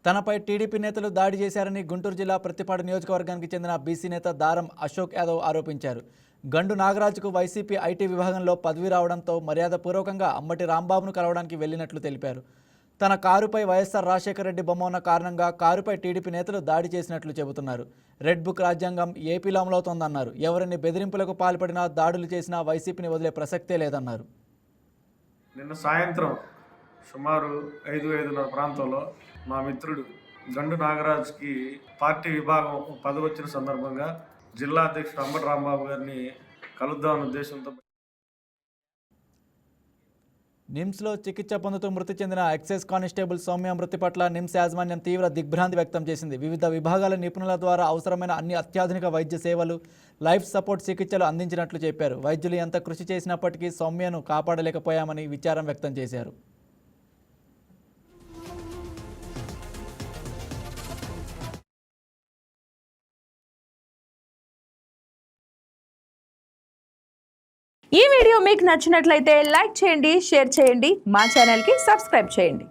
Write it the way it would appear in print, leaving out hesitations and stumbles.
తనపై టీడీపీ నేతలు దాడి చేశారని గుంటూరు జిల్లా ప్రతిపాడు నియోజకవర్గానికి చెందిన బీసీ నేత దారం అశోక్ యాదవ్ ఆరోపించారు. గండు నాగరాజుకు వైసీపీ ఐటీ విభాగంలో పదవి రావడంతో మర్యాదపూర్వకంగా అమ్మటి రాంబాబును కలవడానికి వెళ్లినట్లు తెలిపారు. తన కారుపై వైఎస్ఆర్ రాజశేఖర రెడ్డి బొమ్మ ఉన్న కారణంగా కారుపై టీడీపీ నేతలు దాడి చేసినట్లు చెబుతున్నారు. రెడ్ బుక్ రాజ్యాంగం ఏపీలో అమలవుతోందన్నారు. ఎవరిని బెదిరింపులకు పాల్పడినా దాడులు చేసినా వైసీపీని వదిలే ప్రసక్తే లేదన్నారు. నిన్న సాయంత్రం సుమారు 5:30 ప్రాంతంలో మా మిత్రుడు గండు నాగరాజ్కి పార్టీ విభాగం పదవి వచ్చిన సందర్భంగా జిల్లా అధ్యక్షుడు అంబటి రాంబాబు గారిని కలుద్దామన్న ఉద్దేశంతో నిమ్స్లో చికిత్స పొందుతూ మృతి చెందిన ఎక్సైజ్ కానిస్టేబుల్ సౌమ్య మృతి పట్ల నిమ్స్ యాజమాన్యం తీవ్ర దిగ్భ్రాంతి వ్యక్తం చేసింది. వివిధ విభాగాల నిపుణుల ద్వారా అవసరమైన అన్ని అత్యాధునిక వైద్య సేవలు, లైఫ్ సపోర్ట్ చికిత్సలు అందించినట్లు చెప్పారు. వైద్యులు ఎంత కృషి చేసినప్పటికీ సౌమ్యను కాపాడలేకపోయామని విచారం వ్యక్తం చేశారు. ఈ వీడియో మీకు నచ్చినట్లయితే లైక్ చేయండి, షేర్ చేయండి, మా ఛానల్కి సబ్స్క్రైబ్ చేయండి.